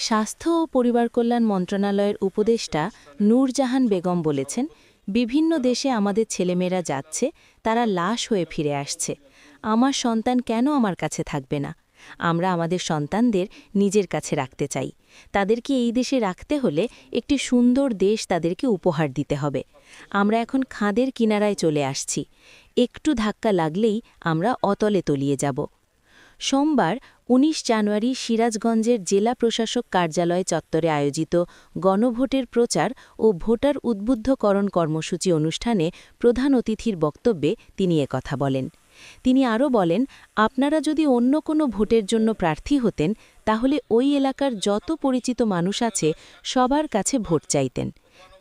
স্বাস্থ্য ও পরিবার কল্যাণ মন্ত্রণালয়ের উপদেষ্টা নূরজাহান বেগম বলেছেন, বিভিন্ন দেশে আমাদের ছেলেমেয়েরা যাচ্ছে, তারা লাশ হয়ে ফিরে আসছে। আমার সন্তান কেন আমার কাছে থাকবে না? আমরা আমাদের সন্তানদের নিজের কাছে রাখতে চাই। তাদেরকে এই দেশে রাখতে হলে একটি সুন্দর দেশ তাদেরকে উপহার দিতে হবে। আমরা এখন খাদের কিনারায় চলে আসছি। একটু ধাক্কা লাগলেই আমরা অতলে তলিয়ে যাব। সোমবার ১৯ জানুয়ারি সিরাজগঞ্জের জেলা প্রশাসক কার্যালয় চত্বরে আয়োজিত গণভোটের প্রচার ও ভোটার উদ্বুদ্ধকরণ কর্মসূচি অনুষ্ঠানে প্রধান অতিথির বক্তব্যে তিনি একথা বলেন। তিনি আরও বলেন, আপনারা যদি অন্য কোনো ভোটের জন্য প্রার্থী হতেন তাহলে ওই এলাকার যত পরিচিত মানুষ আছে সবার কাছে ভোট চাইতেন।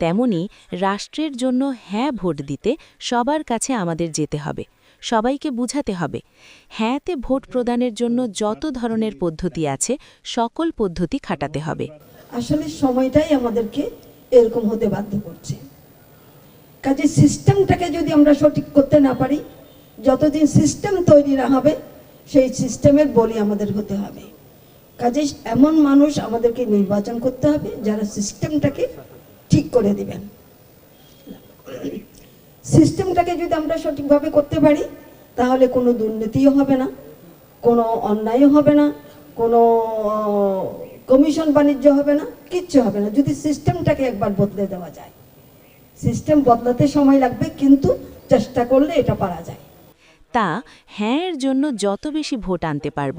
তেমনি রাষ্ট্রের জন্য হ্যাঁ ভোট দিতে সবার কাছে আমাদের যেতে হবে, সবাইকে বুঝাতে হবে। হ্যাঁতে ভোট প্রদানের জন্য যত ধরনের পদ্ধতি আছে সকল পদ্ধতি খাটাতে হবে। আসলে সময়টাই আমাদেরকে এরকম হতে বাধ্য করছে। কাজে সিস্টেমটাকে যদি আমরা সঠিক করতে না পারি, যতদিন সিস্টেম তৈরি না হবে সেই সিস্টেমের বলি আমাদের হতে হবে। কাজে এমন মানুষ আমাদেরকে নির্বাচন করতে হবে যারা সিস্টেমটাকে ঠিক করে দিবেন। সিস্টেমটাকে যদি আমরা সঠিকভাবে করতে পারি তাহলে কোনো দুর্নীতিও হবে না, কোনো অন্যায়ও হবে না, কোনো কমিশন বাণিজ্য হবে না, কিচ্ছু হবে না যদি সিস্টেমটাকে একবার বদলে দেওয়া যায়। সিস্টেম বদলাতে সময় লাগবে, কিন্তু চেষ্টা করলে এটা পারা যায়। তা হ্যাঁর জন্য যত বেশি ভোট আনতে পারব,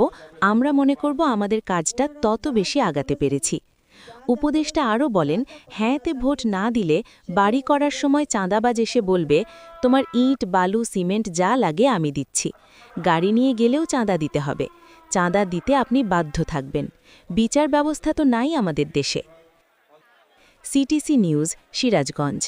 আমরা মনে করব আমাদের কাজটা তত বেশি আগাতে পেরেছি। উপদেষ্টা আরও বলেন, হ্যাঁতে ভোট না দিলে বাড়ি করার সময় চাঁদাবাজ এসে বলবে, তোমার ইট বালু সিমেন্ট যা লাগে আমি দিচ্ছি। গাড়ি নিয়ে গেলেও চাঁদা দিতে হবে। চাঁদা দিতে আপনি বাধ্য থাকবেন। বিচার ব্যবস্থা তো নাই আমাদের দেশে। CTC news, Sirajganj.